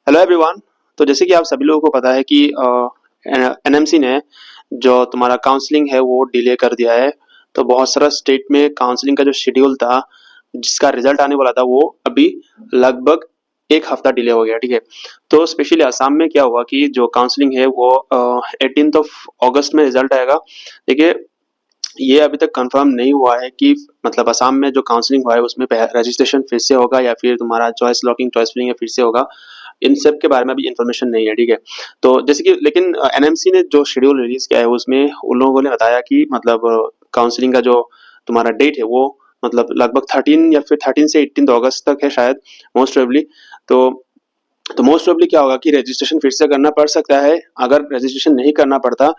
Hello everyone. तो जैसे कि आप सभी लोगों को पता है कि एनएमसी ने जो तुम्हारा काउंसलिंग है वो डिले कर दिया है। तो बहुत सारा स्टेट में काउंसलिंग का जो शेड्यूल था, जिसका रिजल्ट आने वाला था, वो अभी लगभग एक हफ्ता डिले हो गया। ठीक है। तो स्पेशली असम में क्या हुआ कि जो काउंसलिंग है वो 18 अगस्त में रिजल्ट आएगा। देखिए, ये अभी तक कंफर्म नहीं हुआ है कि मतलब असम में जो काउंसलिंग हुआ है उसमें रजिस्ट्रेशन फिर से होगा या फिर तुम्हारा चॉइस लॉकिंग चॉइस फिलिंग फिर से होगा। इन सब के बारे में अभी इन्फॉर्मेशन नहीं है। ठीक है। तो जैसे कि लेकिन एनएमसी ने जो शेड्यूल रिलीज किया है उसमें उन लोगों ने बताया कि मतलब काउंसलिंग का जो तुम्हारा डेट है वो मतलब लगभग 13 या फिर 13 से 18 अगस्त तक है शायद, मोस्ट प्रोबेबली। तो मोस्ट प्रोबेबली क्या होगा कि रजिस्ट्रेशन फिर से करना पड़ सकता है। अगर रजिस्ट्रेशन नहीं करना पड़ता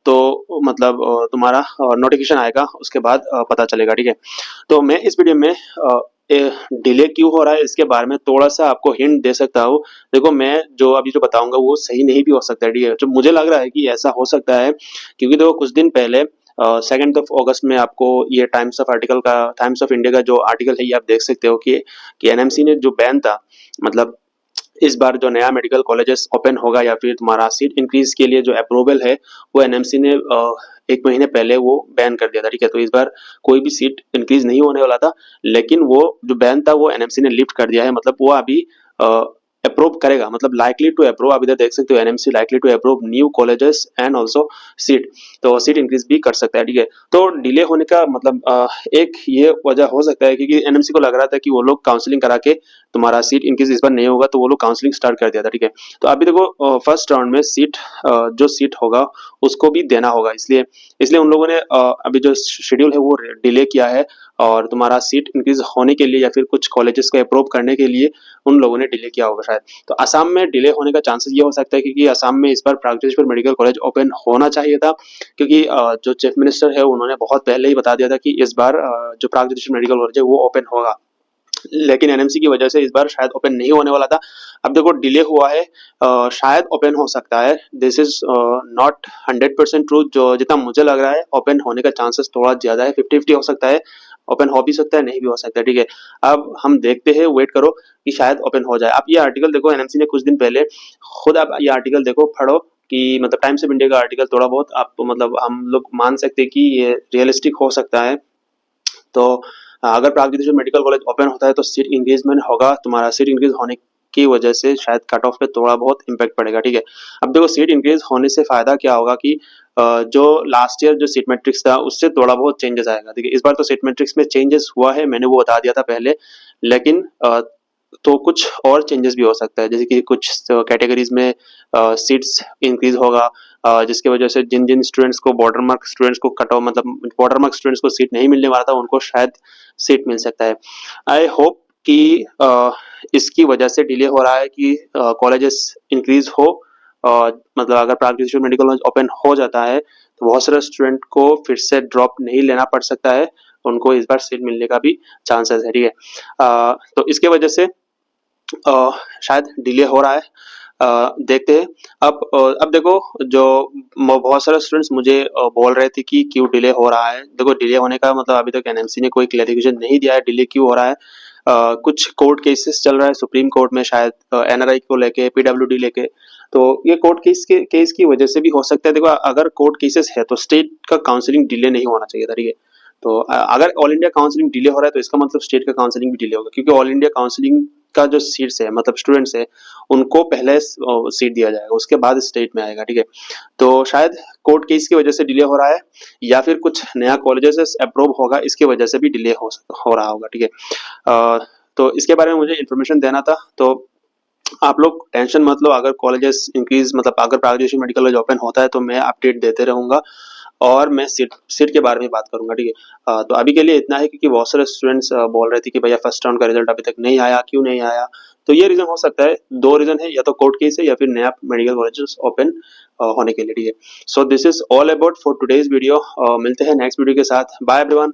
तो मतलब तुम्हारा नोटिफिकेशन आएगा, उसके बाद पता चलेगा। ठीक है। तो मैं इस वीडियो में डिले क्यों हो रहा है इसके बारे में थोड़ा सा आपको हिंट दे सकता हूँ। देखो, मैं जो अभी जो बताऊंगा वो सही नहीं भी हो सकता है। ठीक है। जो मुझे लग रहा है कि ऐसा हो सकता है, क्योंकि देखो कुछ दिन पहले 2 अगस्त में आपको ये टाइम्स ऑफ इंडिया का जो आर्टिकल है ये आप देख सकते हो कि एनएमसी ने जो बैन था, मतलब इस बार जो नया मेडिकल कॉलेजेस ओपन होगा या फिर तुम्हारा सीट इंक्रीज के लिए जो अप्रूवल है वो एनएमसी ने 1 महीने पहले वो बैन कर दिया था। ठीक है। तो इस बार कोई भी सीट इंक्रीज नहीं होने वाला था, लेकिन वो जो बैन था वो एनएमसी ने लिफ्ट कर दिया है। मतलब वो अभी अप्रूव करेगा, मतलब लाइकली टू अप्रूव। आप इधर देख सकते हो, NMC likely to approve new colleges and also seat. तो सीट इंक्रीज भी कर सकता है। ठीक है। तो डिले होने का मतलब एक ये वजह हो सकता है क्योंकि एनएमसी को लग रहा था कि वो लोग काउंसलिंग करा के तुम्हारा सीट इनकेस इस बार नहीं होगा तो वो लोग काउंसलिंग स्टार्ट कर दिया था। ठीक है। तो अभी देखो फर्स्ट राउंड में जो सीट होगा उसको भी देना होगा, इसलिए इसलिए उन लोगों ने अभी जो शेड्यूल है वो डिले किया है। और तुम्हारा सीट इंक्रीज होने के लिए या फिर कुछ कॉलेजेस को अप्रूव करने के लिए उन लोगों ने डिले किया होगा शायद। तो असम में डिले होने का चांसेस ये हो सकता है क्योंकि असम में इस बार प्रागज्योतिषपुर मेडिकल कॉलेज ओपन होना चाहिए था, क्योंकि जो चीफ मिनिस्टर है उन्होंने बहुत पहले ही बता दिया था कि इस बार जो प्रागज्योतिषपुर मेडिकल कॉलेज है वो ओपन होगा। लेकिन एनएमसी की वजह से इस बार शायद ओपन नहीं होने वाला था। अब देखो डिले हुआ है, शायद ओपन हो सकता है। This is not 100% true. जो जितना मुझे लग रहा है ओपन होने का चांसेस थोड़ा ज्यादा है, 50-50 हो सकता है। ओपन हो भी सकता है, नहीं भी हो सकता है। ठीक है। अब हम देखते हैं, वेट करो कि शायद ओपन हो जाए। आप ये आर्टिकल देखो, एनएमसी ने कुछ दिन पहले खुद, आप ये आर्टिकल देखो, पढ़ो कि मतलब टाइम्स ऑफ इंडिया का आर्टिकल थोड़ा बहुत आप मतलब हम लोग मान सकते हैं कि ये रियलिस्टिक हो सकता है। तो अगर प्रागज्योतिष मेडिकल कॉलेज ओपन होता है तो सीट इंक्रीजमेंट होगा। तुम्हारा सीट इंक्रीज होने की वजह से शायद कट ऑफ पे थोड़ा बहुत इम्पैक्ट पड़ेगा। ठीक है। अब देखो, सीट इंक्रीज होने से फायदा क्या होगा कि जो लास्ट ईयर जो सीट मैट्रिक्स था उससे थोड़ा बहुत चेंजेस आएगा। ठीक है। इस बार तो सीट मैट्रिक्स में चेंजेस हुआ है, मैंने वो बता दिया था पहले, लेकिन तो कुछ और चेंजेस भी हो सकता है, जैसे कि कुछ कैटेगरीज में सीट्स इंक्रीज होगा, जिसकी वजह से जिन जिन स्टूडेंट्स को बॉर्डर मार्क स्टूडेंट्स को कट ऑफ, मतलब बॉर्डर मार्क स्टूडेंट्स को सीट नहीं मिलने वाला था उनको शायद सीट मिल सकता है। आई होप कि इसकी वजह से डिले हो रहा है कि कॉलेजेस इंक्रीज हो। मतलब अगर प्रागज्योतिष मेडिकल कॉलेज ओपन हो जाता है तो बहुत सारे स्टूडेंट को फिर से ड्रॉप नहीं लेना पड़ सकता है, उनको इस बार सीट मिलने का भी चांसेस है। ठीक है। तो इसके वजह से शायद डिले हो रहा है। देखते हैं। अब देखो, जो बहुत सारे स्टूडेंट्स मुझे बोल रहे थे कि क्यों डिले हो रहा है। देखो, डिले होने का मतलब अभी तक एनएमसी ने कोई क्लैरिफिकेशन नहीं दिया है डिले क्यों हो रहा है। कुछ कोर्ट केसेस चल रहा है सुप्रीम कोर्ट में, शायद एनआरआई को लेके, पीडब्ल्यूडी लेके। तो ये कोर्ट केस की वजह से भी हो सकता है। देखो, अगर कोर्ट केसेस है तो स्टेट का काउंसलिंग डिले नहीं होना चाहिए था। ठीक है। तो अगर ऑल इंडिया काउंसलिंग डिले हो रहा है तो इसका मतलब स्टेट का काउंसलिंग भी डिले होगा, क्योंकि ऑल इंडिया काउंसलिंग का जो सीट्स है, मतलब स्टूडेंट्स है, उनको पहले सीट दिया जाएगा, उसके बाद स्टेट में आएगा। ठीक है। तो शायद कोर्ट केस की वजह से डिले हो रहा है, या फिर कुछ नया कॉलेजेस अप्रूव होगा इसकी वजह से भी डिले हो रहा होगा। ठीक है। तो इसके बारे में मुझे इन्फॉर्मेशन देना था। तो आप लोग टेंशन मत लो, अगर कॉलेजेस इंक्रीज, मतलब अगर प्रागज्योतिष मेडिकल कॉलेज ओपन होता है तो मैं अपडेट देते रहूंगा और मैं सीट के बारे में बात करूंगा। ठीक है। तो अभी के लिए इतना है, क्योंकि बहुत सारे स्टूडेंट्स बोल रहे थे कि भैया फर्स्ट राउंड का रिजल्ट अभी तक नहीं आया, क्यों नहीं आया। तो ये रीजन हो सकता है, 2 रीजन है, या तो कोर्ट केस है या फिर नया मेडिकल कॉलेज ओपन होने के लिए। ठीक है। So this is all about for today's video. मिलते हैं नेक्स्ट वीडियो के साथ। Bye everyone.